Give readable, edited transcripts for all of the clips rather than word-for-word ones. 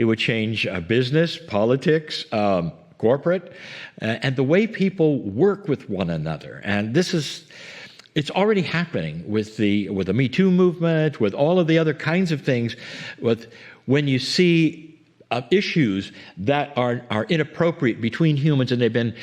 It would change business, politics, corporate, and the way people work with one another. And it's already happening with the Me Too movement, with all of the other kinds of things. When you see issues that are inappropriate between humans, and they've been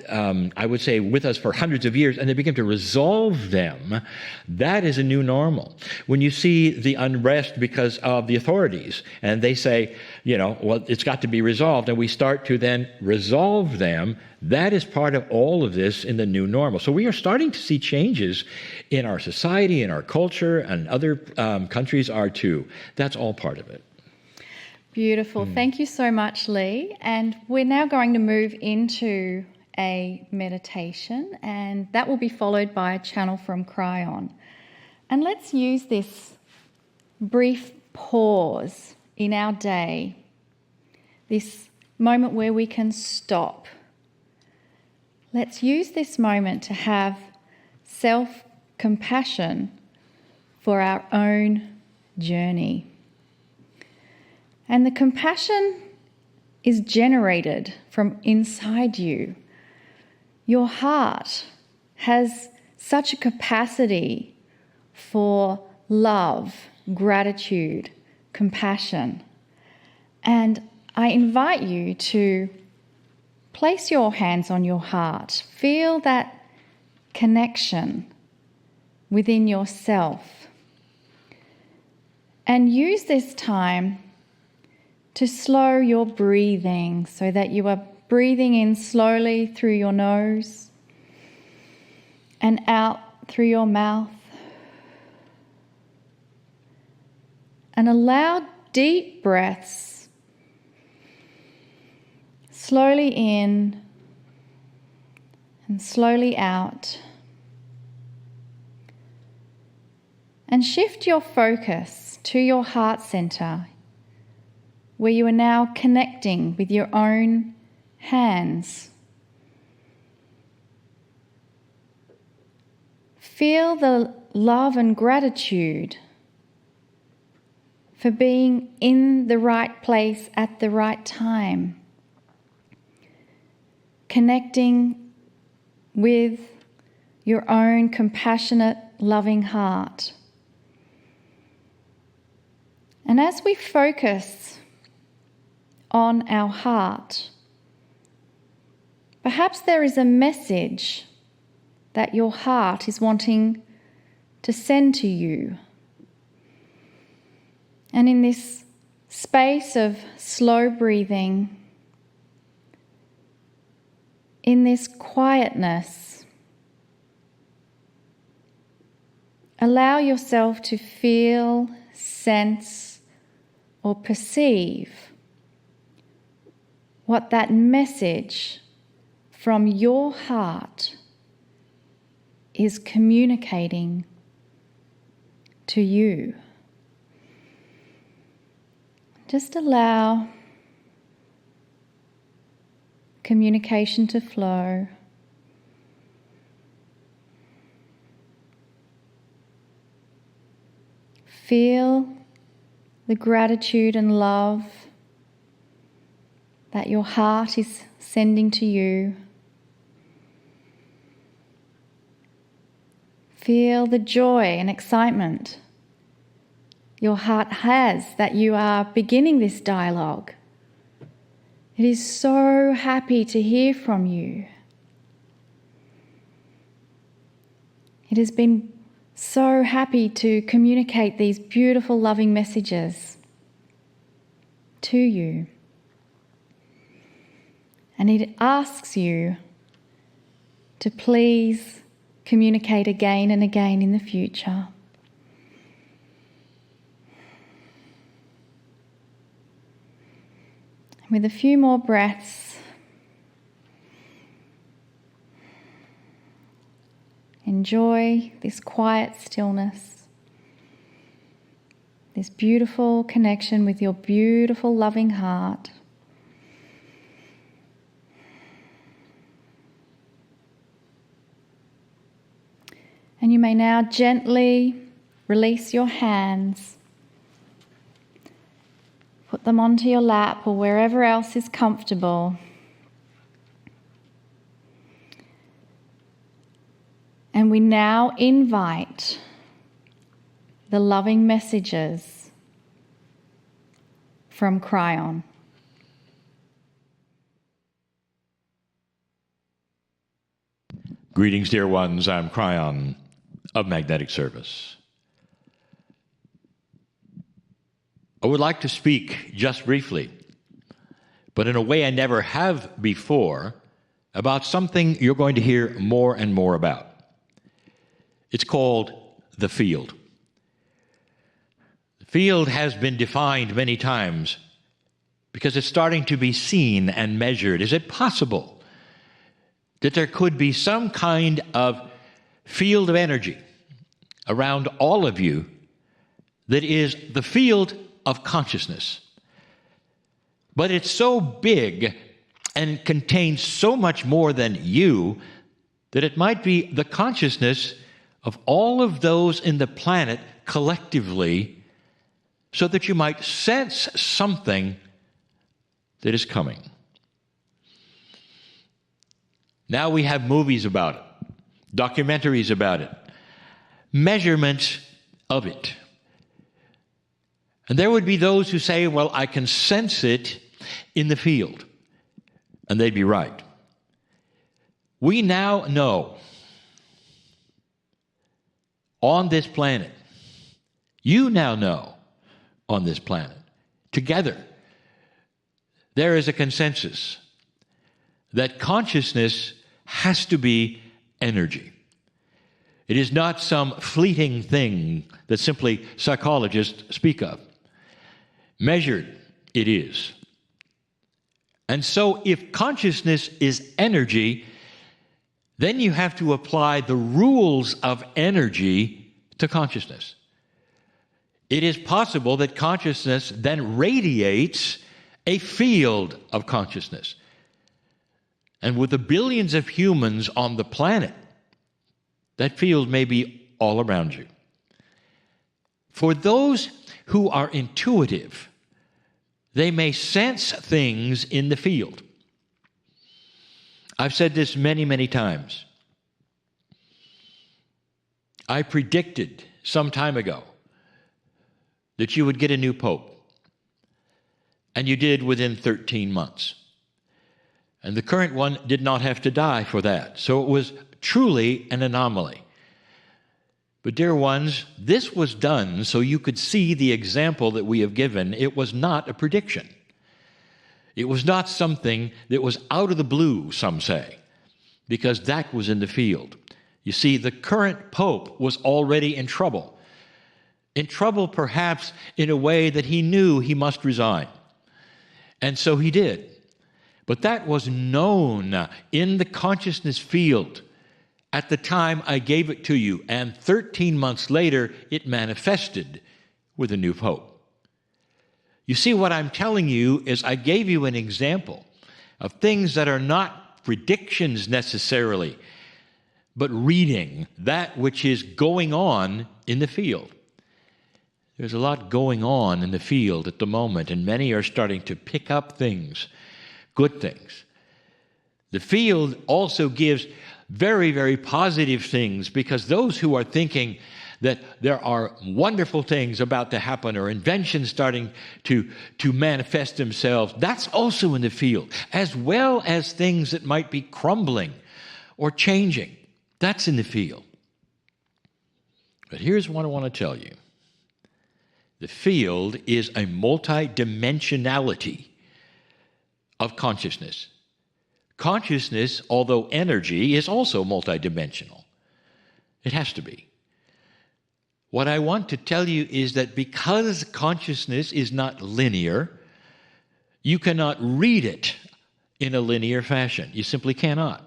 I would say, with us for hundreds of years, and they begin to resolve them, that is a new normal. When you see the unrest because of the authorities, and they say, well, it's got to be resolved, and we start to then resolve them, that is part of all of this in the new normal. So we are starting to see changes in our society, in our culture, and other countries are too. That's all part of it. Beautiful. Thank you so much, Lee. And we're now going to move into a meditation, and that will be followed by a channel from Kryon. And let's use this brief pause in our day, this moment where we can stop. Let's use this moment to have self-compassion for our own journey. And the compassion is generated from inside you. Your heart has such a capacity for love, gratitude, compassion. And I invite you to place your hands on your heart. Feel that connection within yourself. And use this time to slow your breathing so that you are breathing in slowly through your nose and out through your mouth. And allow deep breaths, slowly in and slowly out. And shift your focus to your heart center, where you are now connecting with your own hands. Feel the love and gratitude for being in the right place at the right time, connecting with your own compassionate, loving heart. And as we focus on our heart, perhaps there is a message that your heart is wanting to send to you. And in this space of slow breathing, in this quietness, allow yourself to feel, sense, or perceive what that message from your heart is communicating to you. Just allow communication to flow. Feel the gratitude and love that your heart is sending to you. Feel the joy and excitement your heart has that you are beginning this dialogue. It is so happy to hear from you. It has been so happy to communicate these beautiful, loving messages to you. And it asks you to please communicate again and again in the future. With a few more breaths, enjoy this quiet stillness, this beautiful connection with your beautiful, loving heart. And you may now gently release your hands. Put them onto your lap or wherever else is comfortable. And we now invite the loving messages from Kryon. Greetings, dear ones. I'm Kryon of Magnetic Service. I would like to speak just briefly, but in a way I never have before, about something you're going to hear more and more about. It's called the field. The field has been defined many times because it's starting to be seen and measured. Is it possible that there could be some kind of field of energy around all of you that is the field of consciousness? But it's so big and contains so much more than you that it might be the consciousness of all of those in the planet collectively, so that you might sense something that is coming. Now we have movies about it, documentaries about it, measurements of it. And there would be those who say, well, I can sense it in the field. And they'd be right. We now know on this planet, you now know on this planet, together, there is a consensus that consciousness has to be energy. It is not some fleeting thing that simply psychologists speak of. Measured, it is. And so if consciousness is energy, then you have to apply the rules of energy to consciousness. It is possible that consciousness then radiates a field of consciousness. And with the billions of humans on the planet, that field may be all around you. For those who are intuitive, they may sense things in the field. I've said this many, many times. I predicted some time ago that you would get a new pope. And you did within 13 months. And the current one did not have to die for that. So it was truly an anomaly. But dear ones, this was done so you could see the example that we have given. It was not a prediction. It was not something that was out of the blue, some say, because that was in the field. You see, the current pope was already in trouble. In trouble perhaps in a way that he knew he must resign. And so he did. But that was known in the consciousness field at the time I gave it to you, and 13 months later, it manifested with a new pope. You see, what I'm telling you is I gave you an example of things that are not predictions necessarily, but reading that which is going on in the field. There's a lot going on in the field at the moment, and many are starting to pick up things, good things. The field also gives very, very positive things, because those who are thinking that there are wonderful things about to happen or inventions starting to manifest themselves, that's also in the field, as well as things that might be crumbling or changing. That's in the field. But here's what I want to tell you. The field is a multidimensionality of consciousness. Consciousness, although energy, is also multidimensional. It has to be. What I want to tell you is that because consciousness is not linear, you cannot read it in a linear fashion. You simply cannot.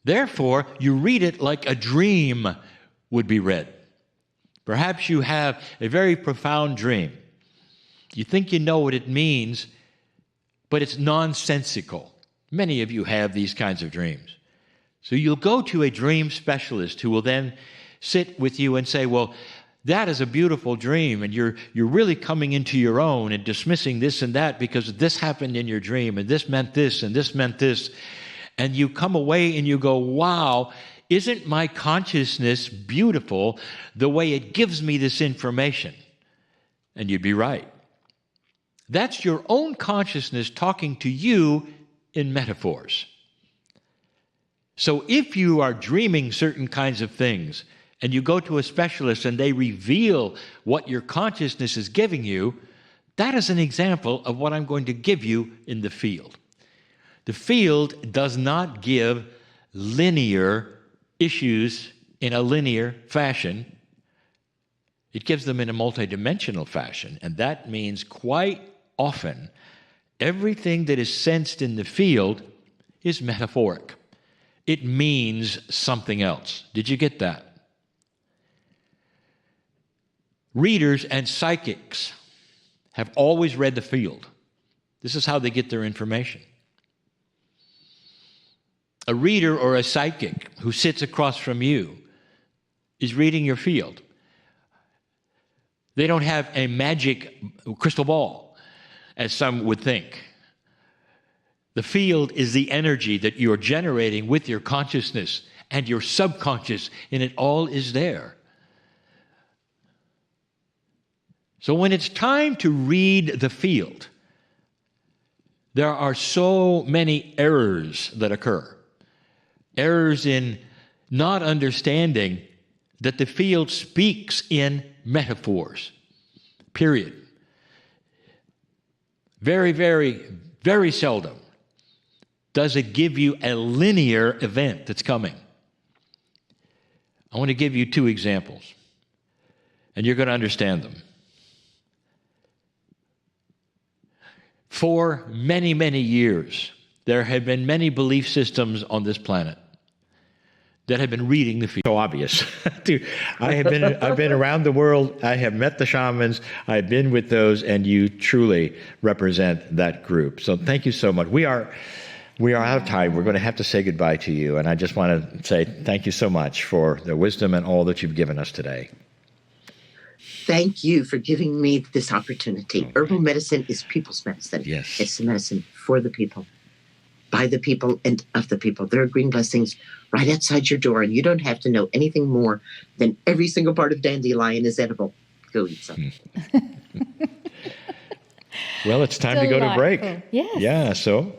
Therefore, you read it like a dream would be read. Perhaps you have a very profound dream. You think you know what it means, but it's nonsensical. Many of you have these kinds of dreams. So you'll go to a dream specialist who will then sit with you and say, well, That is a beautiful dream, and you're really coming into your own and dismissing this and that because this happened in your dream, and this meant this, and this meant this. And you come away and you go, wow, isn't my consciousness beautiful the way it gives me this information? And you'd be right. That's your own consciousness talking to you in metaphors. So if you are dreaming certain kinds of things, and you go to a specialist and they reveal what your consciousness is giving you, that is an example of what I'm going to give you in the field. The field does not give linear issues in a linear fashion. It gives them in a multidimensional fashion, and that means quite often everything that is sensed in the field is metaphoric. It means something else. Did you get that? Readers and psychics have always read the field. This is how they get their information. A reader or a psychic who sits across from you is reading your field. They don't have a magic crystal ball, as some would think. The field is the energy that you're generating with your consciousness and your subconscious, and it all is there. So when it's time to read the field, there are so many errors that occur. Errors in not understanding that the field speaks in metaphors, period. Very, very, very seldom does it give you a linear event that's coming. I want to give you two examples, and you're going to understand them. For many, many years, there have been many belief systems on this planet that have been reading the field. So obvious. Dude, I've been around the world. I have met the shamans. I've been with those, and you truly represent that group. So thank you so much. We are out of time. We're going to have to say goodbye to you, and I just want to say thank you so much for the wisdom and all that you've given us today. Thank you for giving me this opportunity. Okay. Herbal medicine is people's medicine. Yes. It's the medicine for the people, by the people, and of the people. There are green blessings right outside your door, and you don't have to know anything more than every single part of dandelion is edible. Go eat some. Well, it's time to go to break. Yes. Yeah, so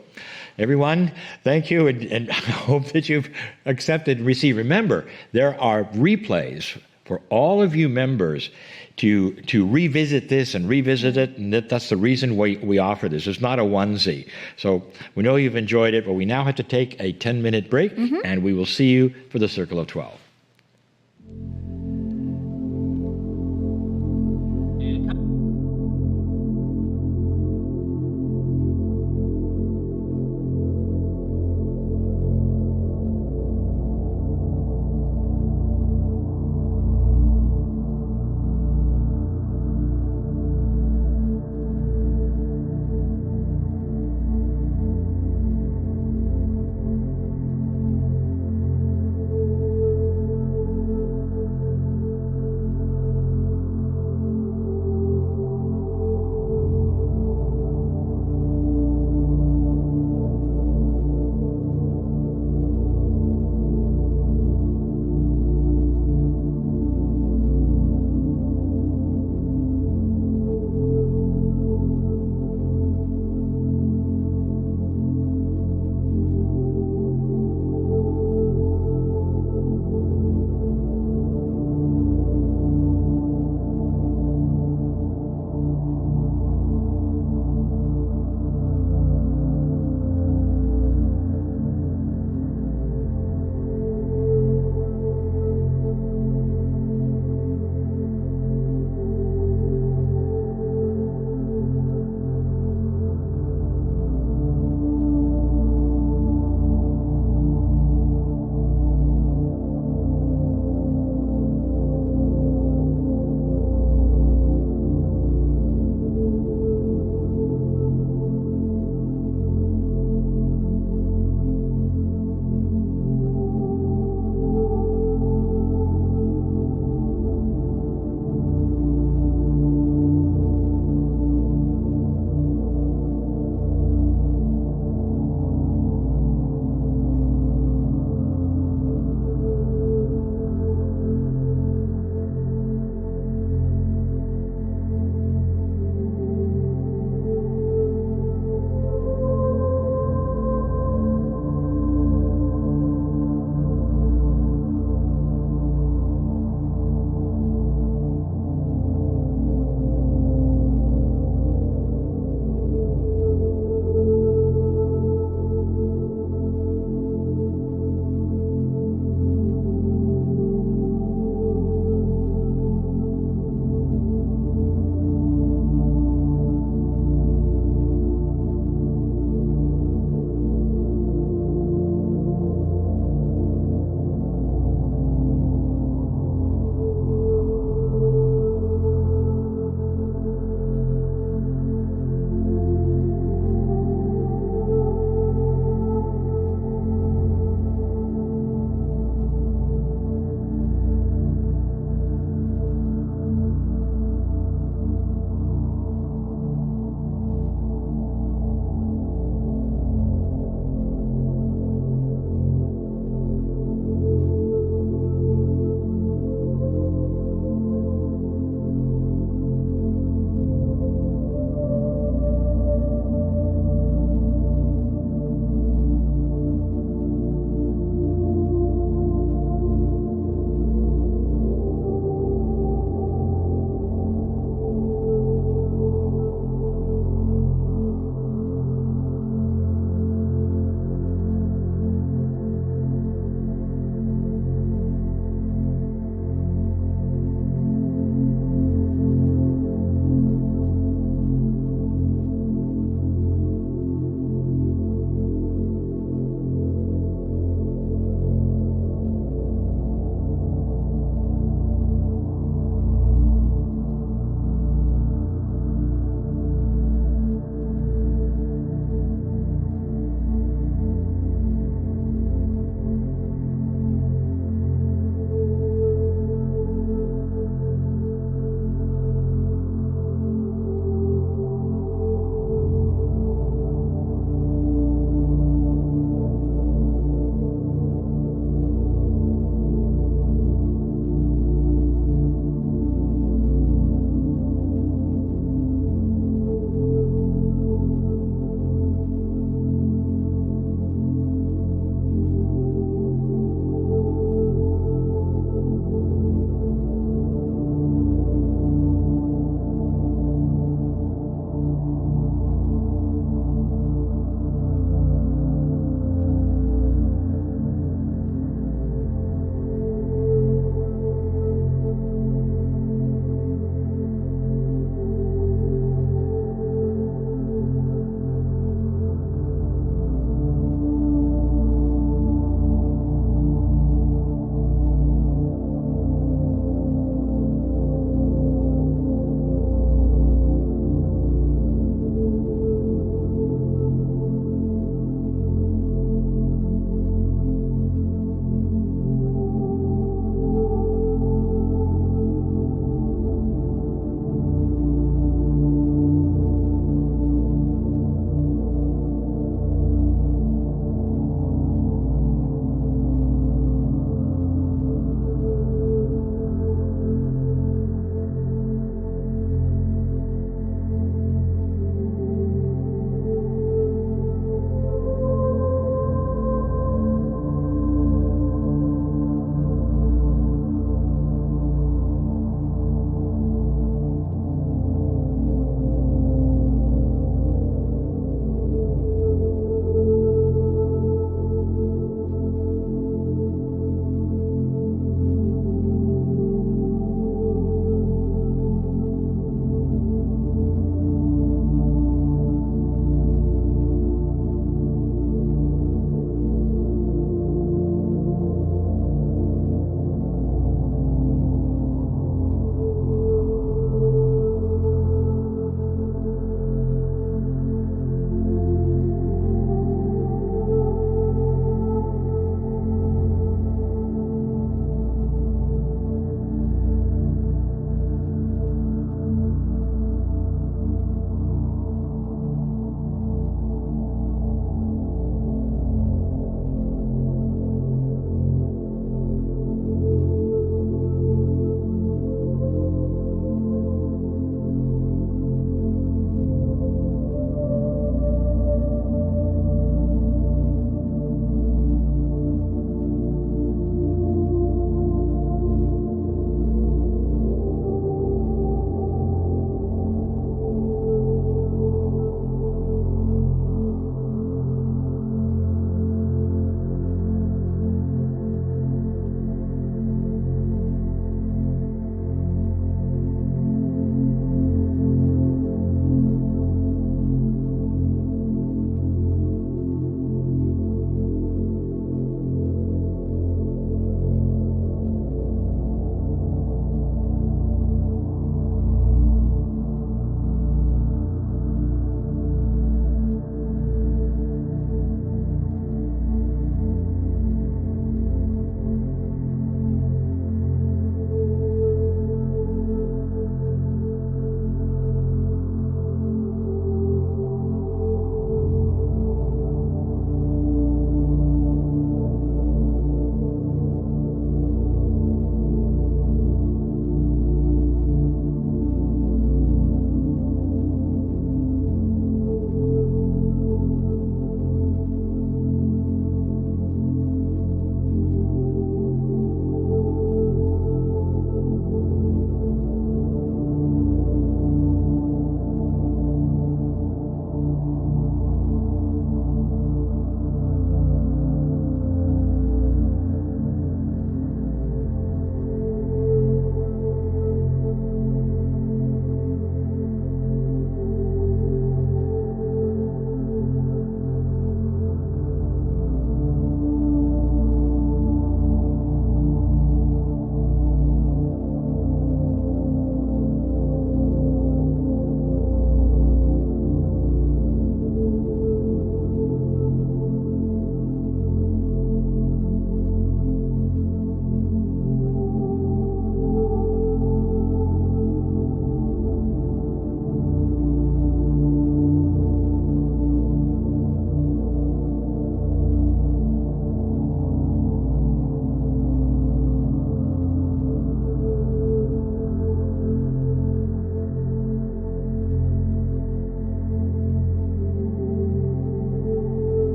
everyone, thank you, and I hope that you've accepted and received. Remember, there are replays for all of you members to revisit this and revisit it, and that's the reason we offer this. It's not a onesie. So we know you've enjoyed it, but we now have to take a 10-minute break, and we will see you for the Circle of 12.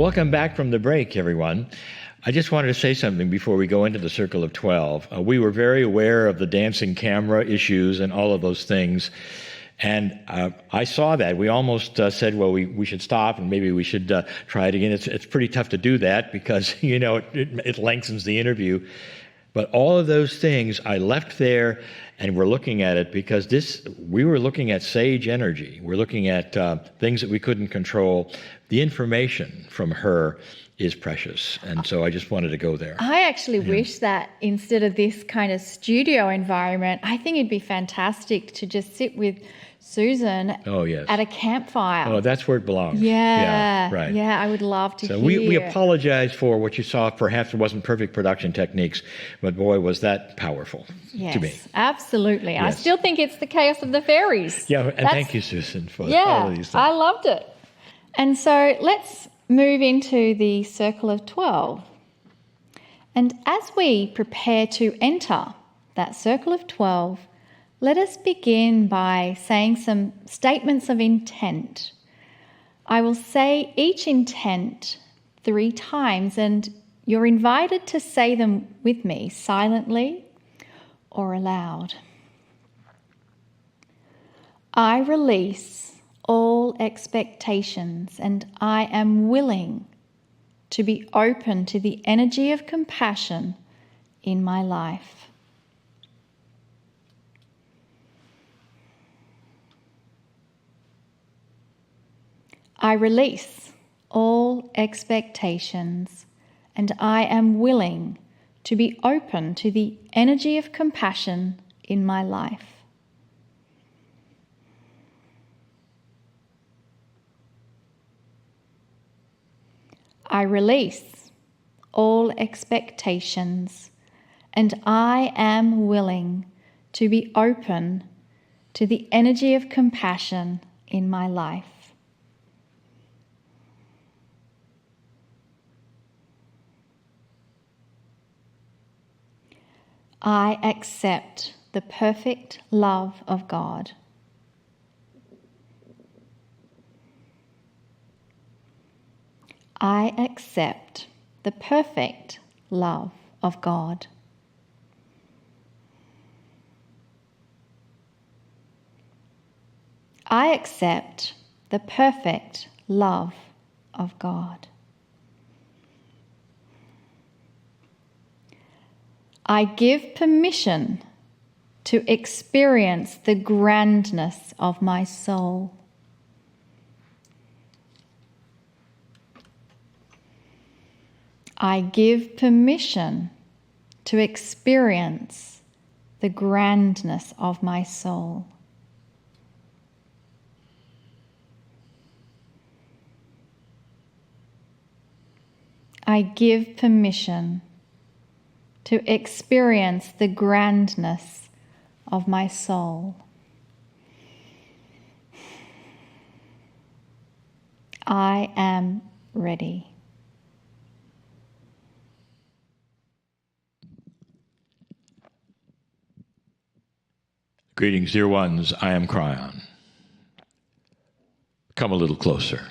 Welcome back from the break, everyone. I just wanted to say something before we go into the Circle of 12. We were very aware of the dancing camera issues and all of those things. And I saw that. We almost said, well, we should stop and maybe we should try it again. It's pretty tough to do that because, it lengthens the interview. But all of those things I left there, and we're looking at it because we were looking at sage energy. We're looking at things that we couldn't control. The information from her is precious. And so I just wanted to go there. I actually wish that instead of this kind of studio environment, I think it'd be fantastic to just sit with Susan at a campfire. Oh, that's where it belongs. Yeah, right. Yeah, I would love to hear. So we apologize for what you saw. Perhaps it wasn't perfect production techniques, but boy, was that powerful to me. Absolutely. Yes. I still think it's the chaos of the fairies. Yeah, and thank you, Susan, for all of these things. I loved it. And so let's move into the Circle of 12. And as we prepare to enter that Circle of 12, let us begin by saying some statements of intent. I will say each intent 3 times, and you're invited to say them with me silently or aloud. I release all expectations, and I am willing to be open to the energy of compassion in my life. I release all expectations, and I am willing to be open to the energy of compassion in my life. I release all expectations, and I am willing to be open to the energy of compassion in my life. I accept the perfect love of God. I accept the perfect love of God. I accept the perfect love of God. I give permission to experience the grandness of my soul. I give permission to experience the grandness of my soul. I give permission to experience the grandness of my soul. I am ready. Greetings, dear ones. I am Kryon. Come a little closer.